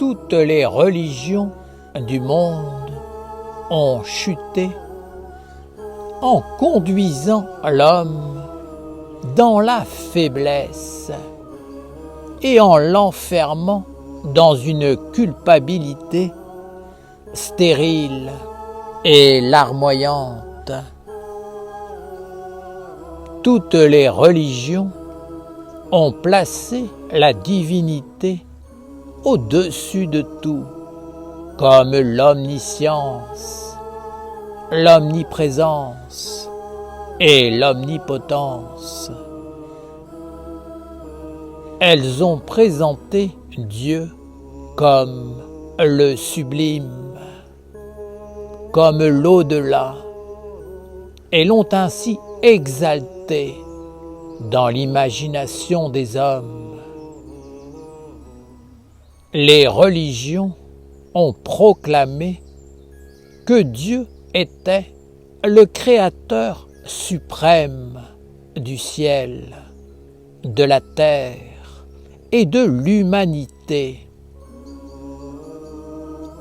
toutes les religions du monde ont chuté en conduisant l'homme dans la faiblesse et en l'enfermant dans une culpabilité stérile et larmoyante. Toutes les religions ont placé la divinité au-dessus de tout, comme l'omniscience, l'omniprésence et l'omnipotence. Elles ont présenté Dieu comme le sublime, comme l'au-delà, et l'ont ainsi exalté dans l'imagination des hommes. Les religions ont proclamé que Dieu était le Créateur suprême du ciel, de la terre et de l'humanité,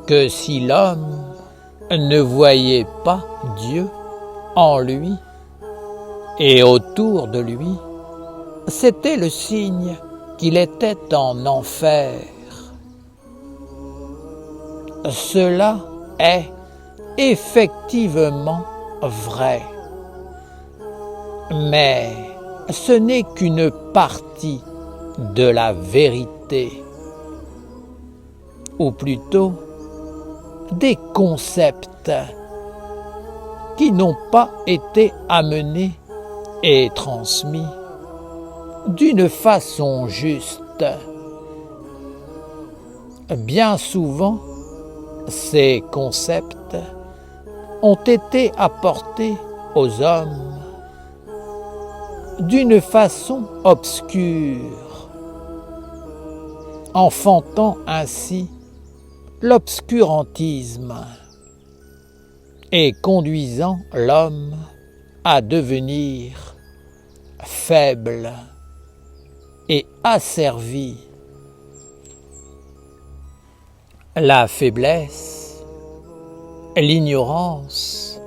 que si l'homme ne voyait pas Dieu en lui et autour de lui, c'était le signe qu'il était en enfer. Cela est effectivement vrai, mais ce n'est qu'une partie de la vérité, ou plutôt des concepts qui n'ont pas été amenés et transmis d'une façon juste. Bien souvent, ces concepts ont été apportés aux hommes d'une façon obscure, enfantant ainsi l'obscurantisme et conduisant l'homme à devenir faible et asservi. La faiblesse, l'ignorance,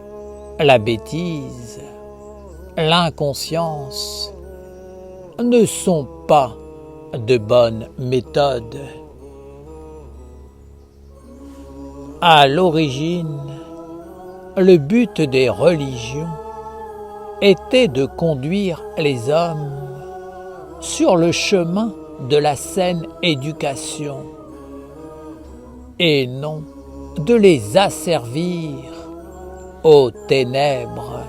la bêtise, l'inconscience ne sont pas de bonnes méthodes. À l'origine, le but des religions était de conduire les hommes sur le chemin de la saine éducation et non de les asservir aux ténèbres.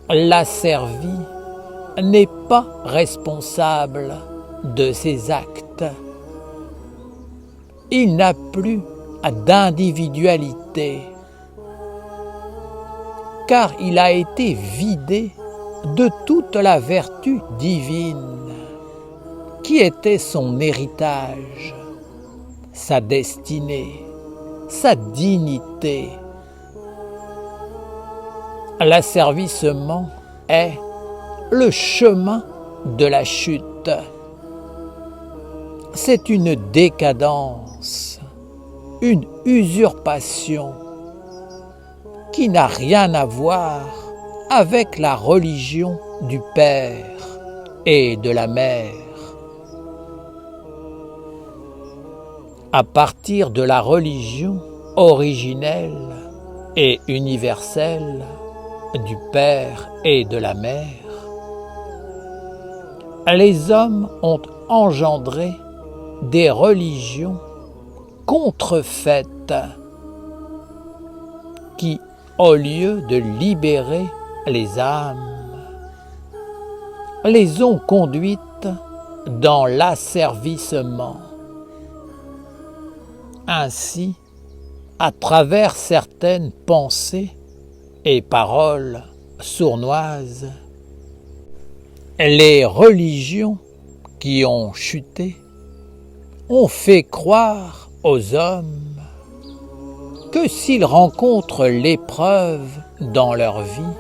L'asservi n'est pas responsable de ses actes. Il n'a plus d'individualité, car il a été vidé de toute la vertu divine qui était son héritage, sa destinée, sa dignité. L'asservissement est le chemin de la chute. C'est une décadence, une usurpation qui n'a rien à voir avec la religion du Père et de la Mère. À partir de la religion originelle et universelle du Père et de la Mère, les hommes ont engendré des religions contrefaites qui, au lieu de libérer les âmes, les ont conduites dans l'asservissement. Ainsi, à travers certaines pensées et paroles sournoises, les religions qui ont chuté ont fait croire aux hommes que s'ils rencontrent l'épreuve dans leur vie,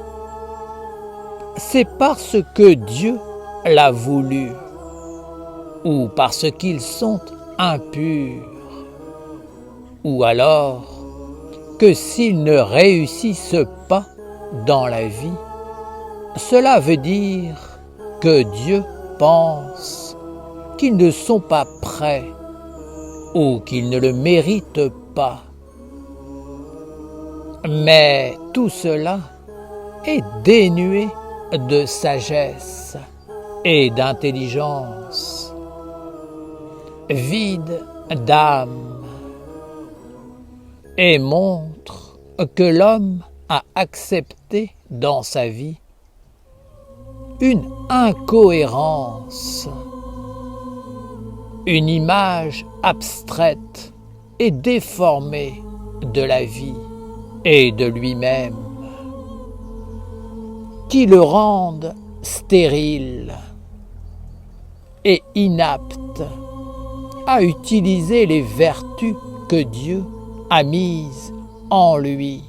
c'est parce que Dieu l'a voulu ou parce qu'ils sont impurs, ou alors que s'ils ne réussissent pas dans la vie, cela veut dire que Dieu pense qu'ils ne sont pas prêts ou qu'ils ne le méritent pas. Mais tout cela est dénué de sagesse et d'intelligence, vide d'âme, et montre que l'homme a accepté dans sa vie une incohérence, une image abstraite et déformée de la vie et de lui-même, qui le rendent stérile et inapte à utiliser les vertus que Dieu a mises en lui.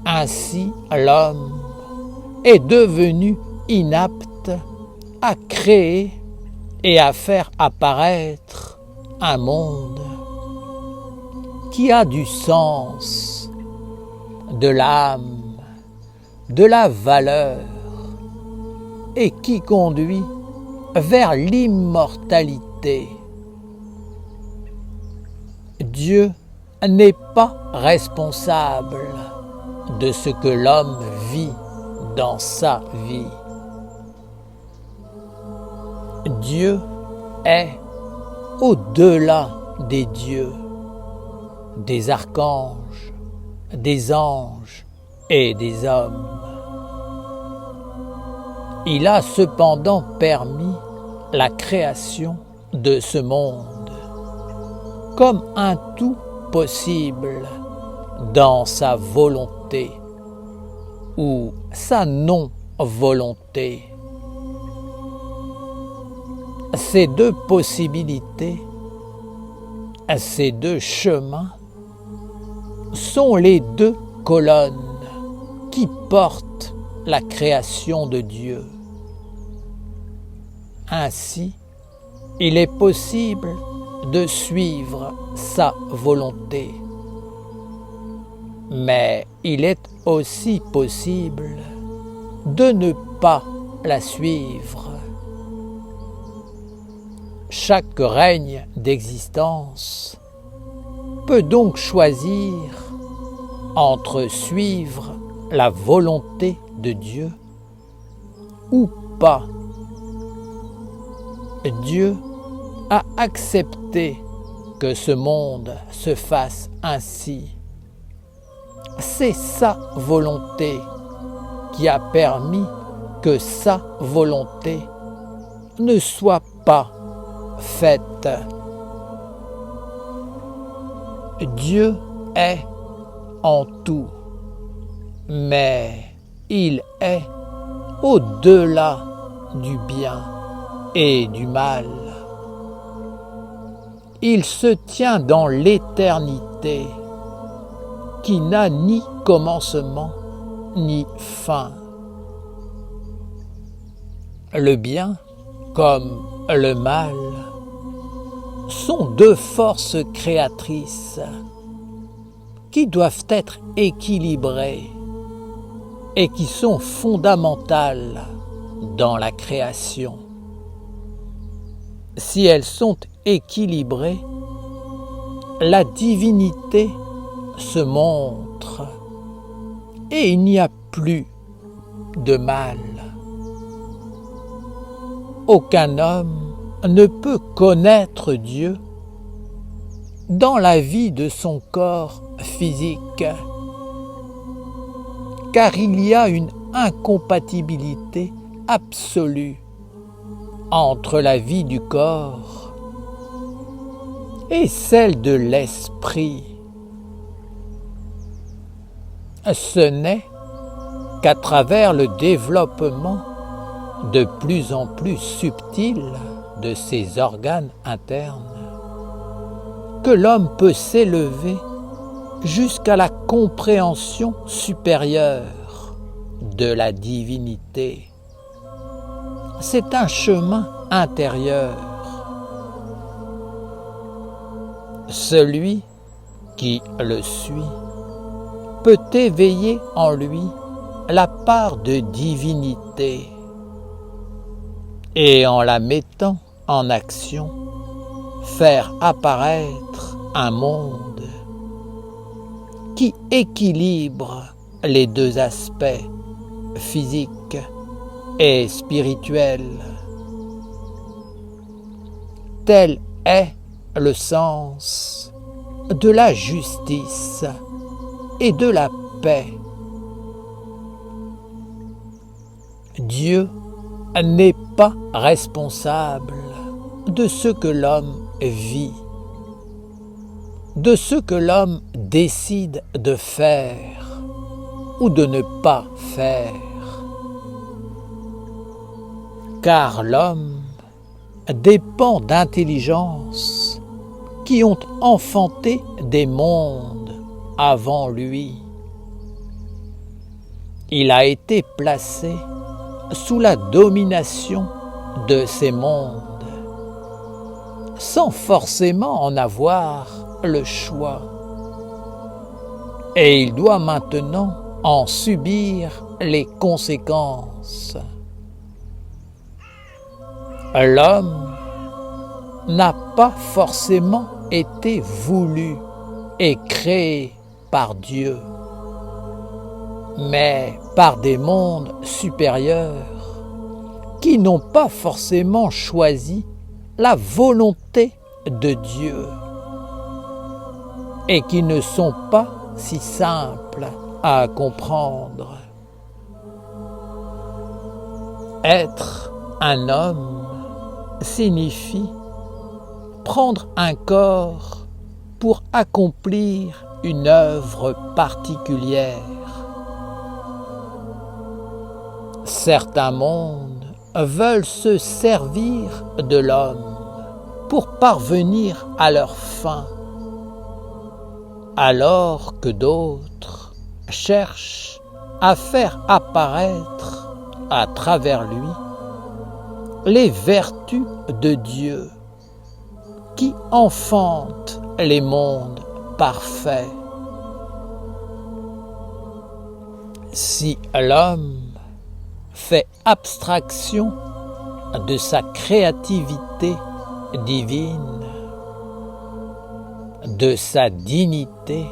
Ainsi, l'homme est devenu inapte à créer et à faire apparaître un monde qui a du sens, de l'âme, de la valeur et qui conduit vers l'immortalité. Dieu n'est pas responsable de ce que l'homme vit dans sa vie. Dieu est au-delà des dieux, des archanges, des anges et des hommes. Il a cependant permis la création de ce monde comme un tout possible dans sa volonté ou sa non-volonté. Ces deux possibilités, ces deux chemins sont les deux colonnes qui portent la création de Dieu. Ainsi, il est possible de suivre sa volonté, mais il est aussi possible de ne pas la suivre. Chaque règne d'existence peut donc choisir entre suivre la volonté de Dieu ou pas. Dieu a accepté que ce monde se fasse ainsi. C'est sa volonté qui a permis que sa volonté ne soit pas faite. Dieu est en tout, mais il est au-delà du bien et du mal. Il se tient dans l'éternité qui n'a ni commencement ni fin. Le bien comme le mal sont deux forces créatrices qui doivent être équilibrées et qui sont fondamentales dans la création. Si elles sont équilibrées, la divinité se montre et il n'y a plus de mal. Aucun homme ne peut connaître Dieu dans la vie de son corps physique, car il y a une incompatibilité absolue entre la vie du corps et celle de l'esprit. Ce n'est qu'à travers le développement de plus en plus subtil de ses organes internes que l'homme peut s'élever jusqu'à la compréhension supérieure de la divinité. C'est un chemin intérieur celui qui le suit peut éveiller en lui la part de divinité et en la mettant en action, faire apparaître un monde qui équilibre les deux aspects physiques et spirituels. Tel est le sens de la justice et de la paix. Dieu n'est pas responsable de ce que l'homme vit, de ce que l'homme décide de faire ou de ne pas faire. Car l'homme dépend d'intelligences qui ont enfanté des mondes avant lui. Il a été placé sous la domination de ces mondes, sans forcément en avoir le choix. Et il doit maintenant en subir les conséquences. L'homme n'a pas forcément été voulu et créé par Dieu, mais par des mondes supérieurs qui n'ont pas forcément choisi la volonté de Dieu et qui ne sont pas si simples à comprendre. Être un homme signifie prendre un corps pour accomplir une œuvre particulière. Certains mondes veulent se servir de l'homme pour parvenir à leur fin, alors que d'autres cherchent à faire apparaître à travers lui les vertus de Dieu qui enfantent les mondes parfaits. Si l'homme fait abstraction de sa créativité divine, de sa dignité,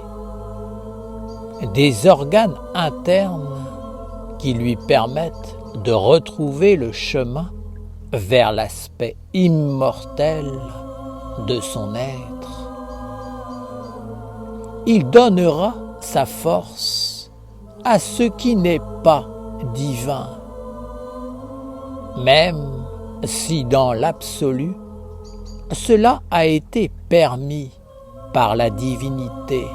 des organes internes qui lui permettent de retrouver le chemin vers l'aspect immortel de son être. Il donnera sa force à ce qui n'est pas divin, même si dans l'absolu, cela a été permis par la divinité,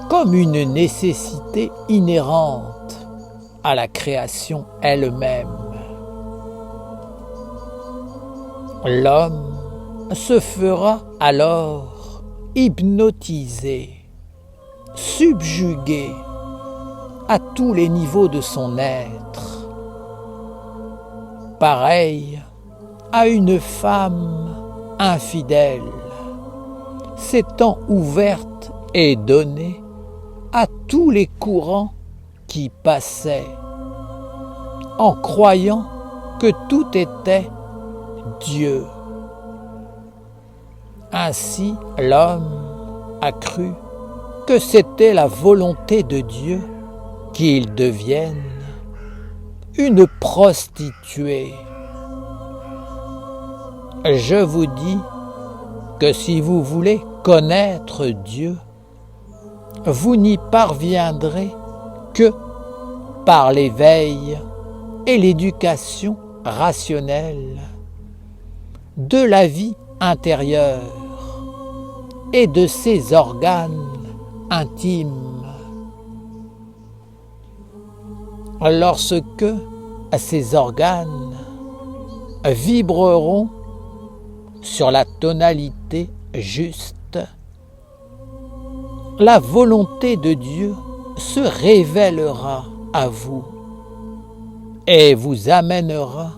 comme une nécessité inhérente à la création elle-même. L'homme se fera alors hypnotiser, subjugué à tous les niveaux de son être, pareil à une femme infidèle, s'étant ouverte et donnée à tous les courants qui passaient, en croyant que tout était Dieu. Ainsi, l'homme a cru que c'était la volonté de Dieu qu'il devienne une prostituée. Je vous dis que si vous voulez connaître Dieu, vous n'y parviendrez que par l'éveil et l'éducation rationnelle de la vie intérieure et de ses organes intimes. Lorsque ces organes vibreront sur la tonalité juste, la volonté de Dieu se révélera à vous et vous amènera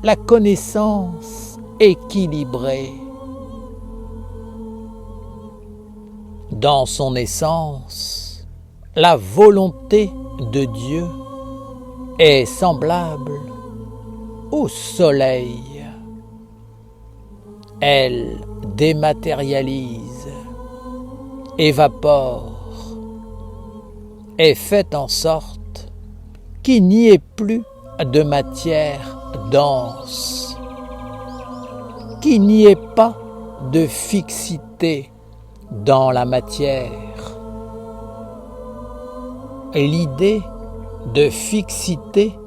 la connaissance équilibrée. Dans son essence, la volonté de Dieu est semblable au soleil. Elle dématérialise, évapore et fait en sorte qu'il n'y ait plus de matière dense, qu'il n'y ait pas de fixité dans la matière. L'idée de fixité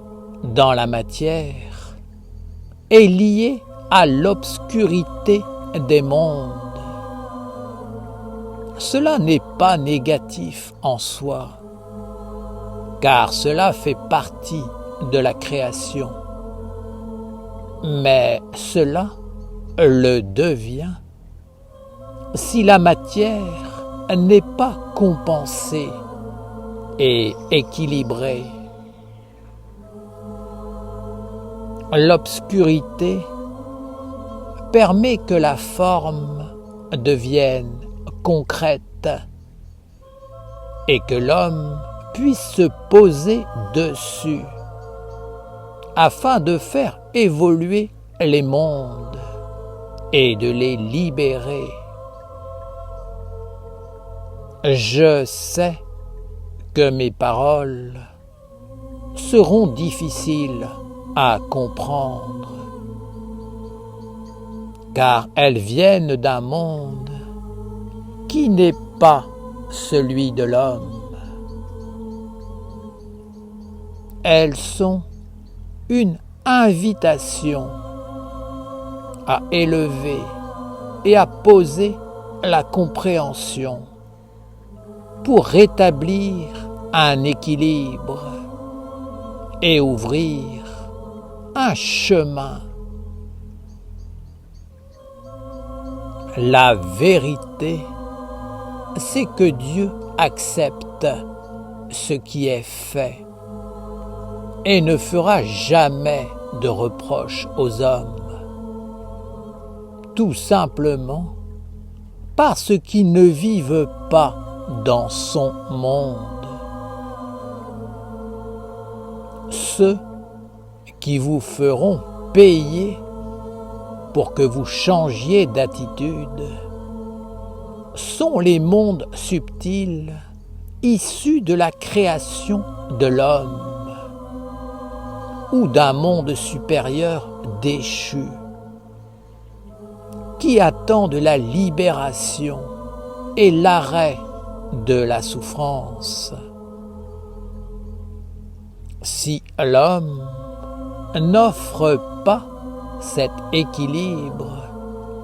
dans la matière est liée à l'obscurité des mondes. Cela n'est pas négatif en soi, car cela fait partie de la création. Mais cela le devient si la matière n'est pas compensée et équilibrée. L'obscurité permet que la forme devienne concrète et que l'homme puisse se poser dessus afin de faire évoluer les mondes et de les libérer. Je sais que mes paroles seront difficiles à comprendre, car elles viennent d'un monde qui n'est pas celui de l'homme. Elles sont une invitation à élever et à poser la compréhension pour rétablir un équilibre et ouvrir un chemin. La vérité, c'est que Dieu accepte ce qui est fait et ne fera jamais de reproches aux hommes, tout simplement parce qu'ils ne vivent pas dans son monde. Ceux qui vous feront payer pour que vous changiez d'attitude sont les mondes subtils issus de la création de l'homme ou d'un monde supérieur déchu qui attend de la libération et l'arrêt de la souffrance. Si l'homme n'offre pas cet équilibre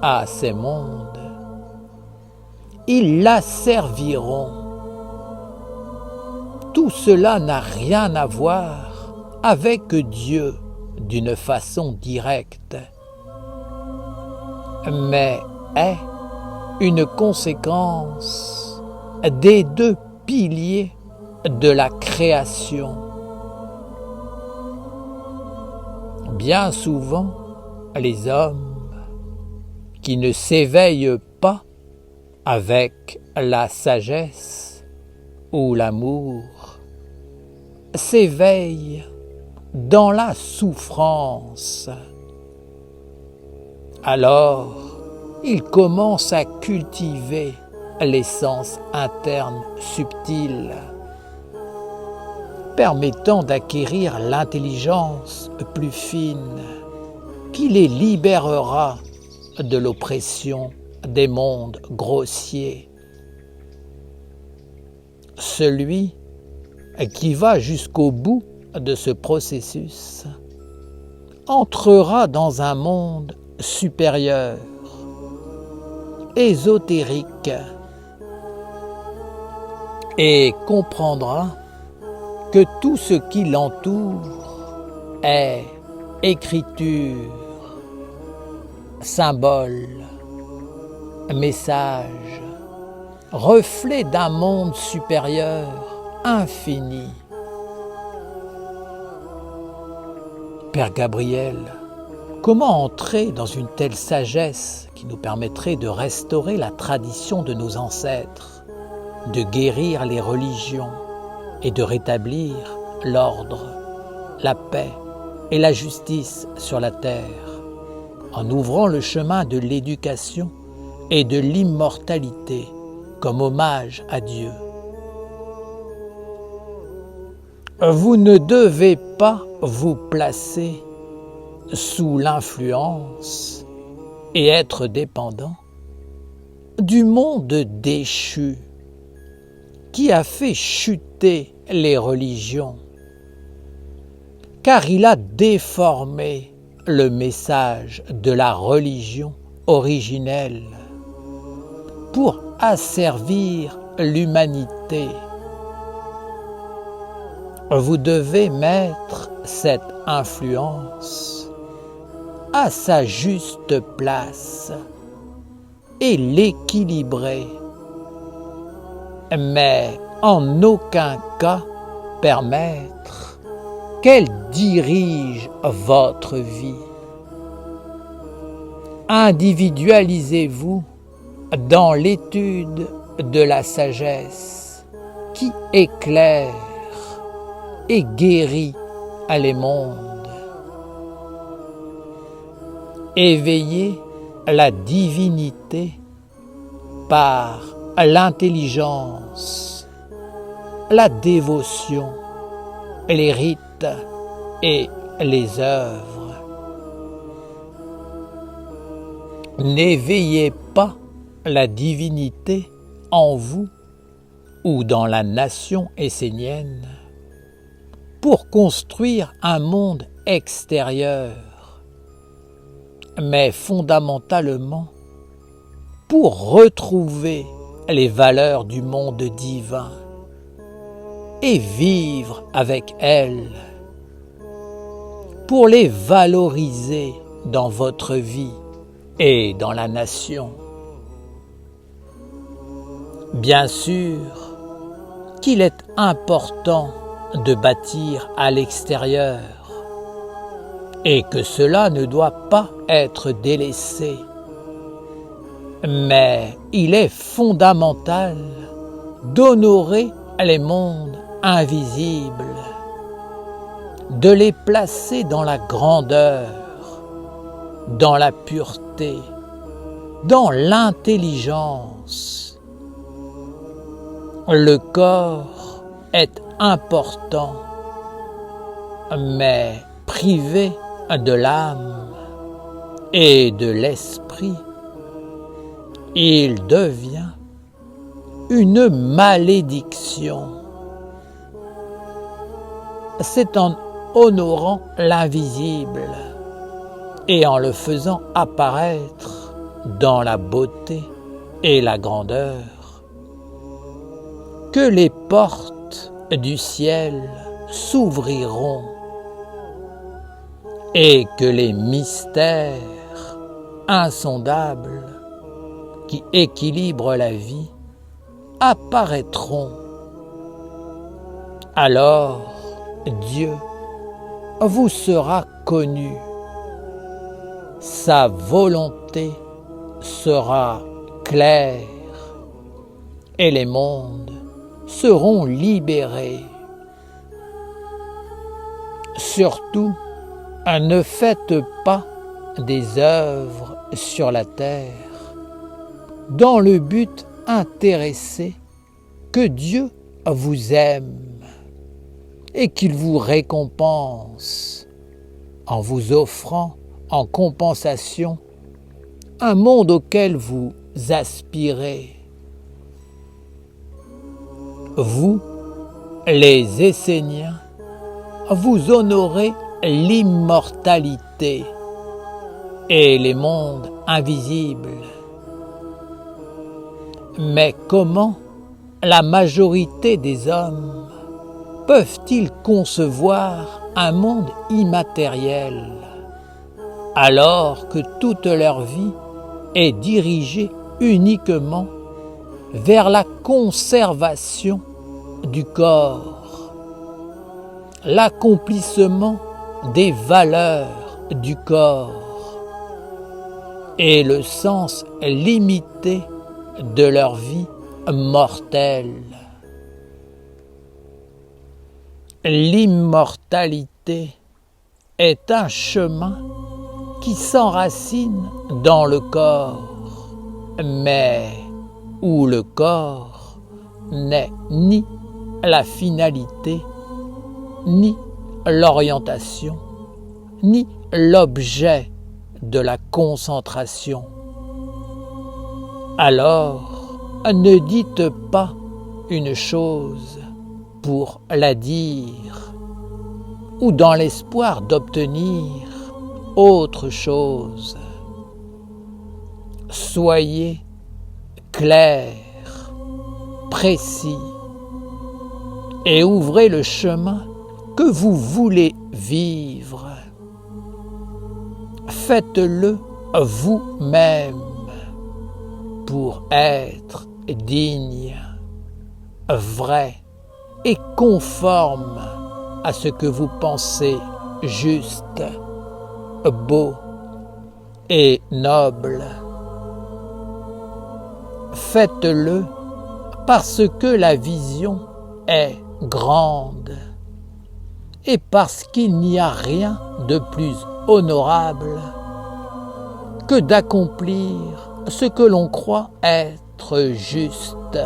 à ces mondes, ils l'asserviront. Tout cela n'a rien à voir avec Dieu d'une façon directe, mais est une conséquence des deux piliers de la création. Bien souvent, les hommes qui ne s'éveillent pas avec la sagesse ou l'amour s'éveillent dans la souffrance. Alors, ils commencent à cultiver l'essence interne subtile, permettant d'acquérir l'intelligence plus fine qui les libérera de l'oppression des mondes grossiers. Celui qui va jusqu'au bout de ce processus entrera dans un monde supérieur, ésotérique, et comprendra que tout ce qui l'entoure est écriture, symbole, message, reflet d'un monde supérieur infini. Père Gabriel, comment entrer dans une telle sagesse qui nous permettrait de restaurer la tradition de nos ancêtres de guérir les religions et de rétablir l'ordre, la paix et la justice sur la terre, en ouvrant le chemin de l'éducation et de l'immortalité comme hommage à Dieu. Vous ne devez pas vous placer sous l'influence et être dépendant du monde déchu qui a fait chuter les religions, car il a déformé le message de la religion originelle pour asservir l'humanité. Vous devez mettre cette influence à sa juste place et l'équilibrer, mais en aucun cas permettre qu'elle dirige votre vie. Individualisez-vous dans l'étude de la sagesse qui éclaire et guérit les mondes. Éveillez la divinité par l'intelligence, la dévotion, les rites et les œuvres. N'éveillez pas la divinité en vous ou dans la nation essénienne pour construire un monde extérieur, mais fondamentalement pour retrouver les valeurs du monde divin et vivre avec elles, pour les valoriser dans votre vie et dans la nation. Bien sûr qu'il est important de bâtir à l'extérieur et que cela ne doit pas être délaissé. Mais il est fondamental d'honorer les mondes invisibles, de les placer dans la grandeur, dans la pureté, dans l'intelligence. Le corps est important, mais privé de l'âme et de l'esprit, il devient une malédiction. C'est en honorant l'invisible et en le faisant apparaître dans la beauté et la grandeur que les portes du ciel s'ouvriront et que les mystères insondables qui équilibrent la vie apparaîtront. Alors Dieu vous sera connu, sa volonté sera claire et les mondes seront libérés. Surtout, ne faites pas des œuvres sur la terre dans le but intéressé que Dieu vous aime et qu'il vous récompense en vous offrant en compensation un monde auquel vous aspirez. Vous, les Esséniens, vous honorez l'immortalité et les mondes invisibles. Mais comment la majorité des hommes peuvent-ils concevoir un monde immatériel alors que toute leur vie est dirigée uniquement vers la conservation du corps, l'accomplissement des valeurs du corps et le sens limité de leur vie mortel. L'immortalité est un chemin qui s'enracine dans le corps, mais où le corps n'est ni la finalité, ni l'orientation, ni l'objet de la concentration. Alors, ne dites pas une chose pour la dire, ou dans l'espoir d'obtenir autre chose. Soyez clair, précis, et ouvrez le chemin que vous voulez vivre. Faites-le vous-même pour être digne, vrai et conforme à ce que vous pensez juste, beau et noble. Faites-le parce que la vision est grande et parce qu'il n'y a rien de plus honorable que d'accomplir ce que l'on croit être juste.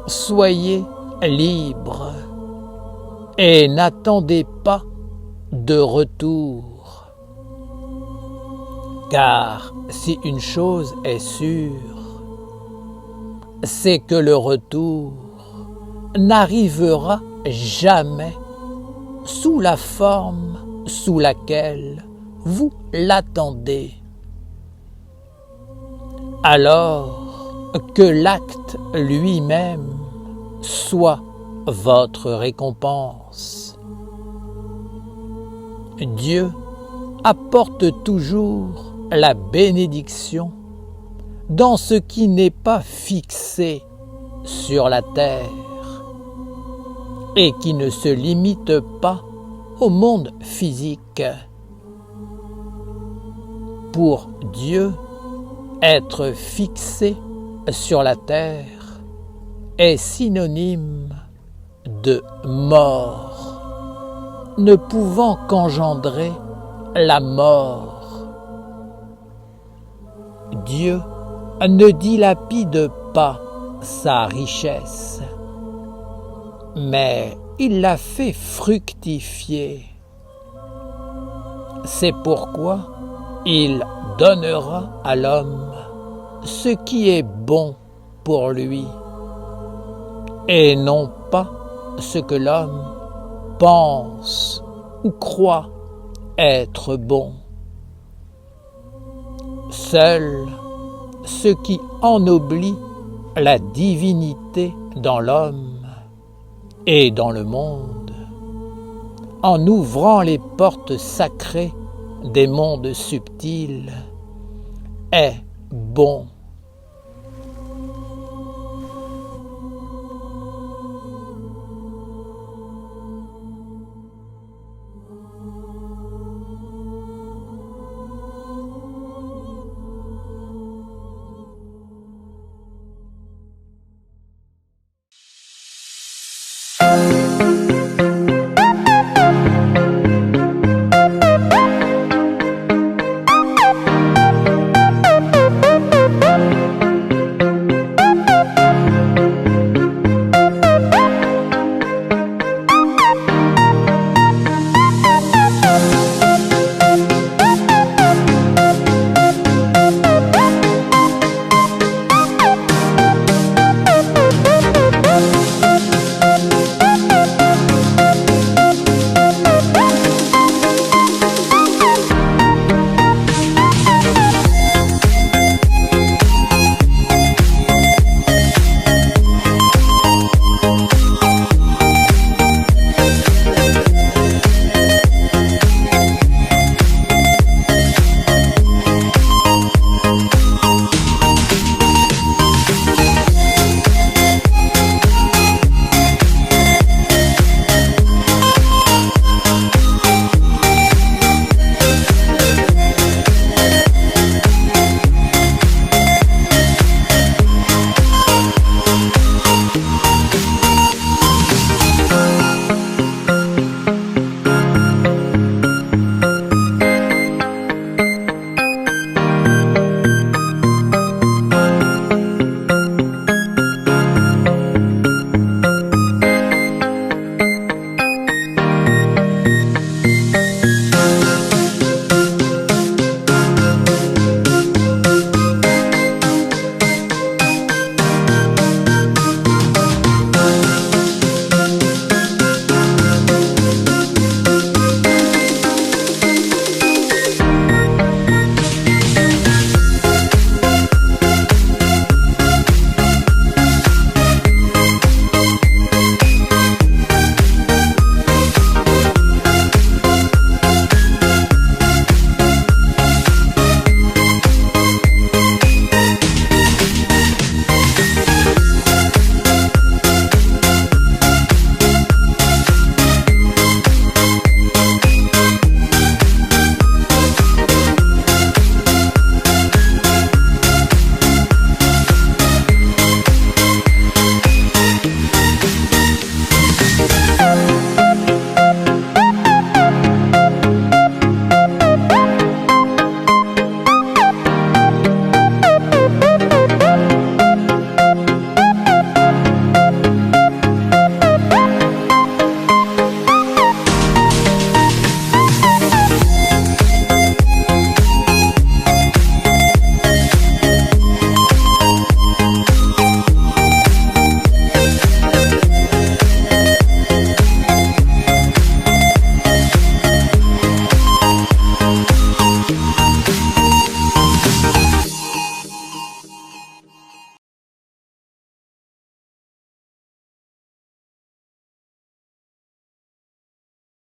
Soyez libre et n'attendez pas de retour. Car si une chose est sûre, c'est que le retour n'arrivera jamais sous la forme sous laquelle vous l'attendez. Alors que l'acte lui-même soit votre récompense. Dieu apporte toujours la bénédiction dans ce qui n'est pas fixé sur la terre et qui ne se limite pas au monde physique. Pour Dieu, être fixé sur la terre est synonyme de mort, ne pouvant qu'engendrer la mort. Dieu ne dilapide pas sa richesse, mais il la fait fructifier. C'est pourquoi il donnera à l'homme ce qui est bon pour lui, et non pas ce que l'homme pense ou croit être bon. Seul ce qui ennoblit la divinité dans l'homme et dans le monde, en ouvrant les portes sacrées des mondes subtils, est bon.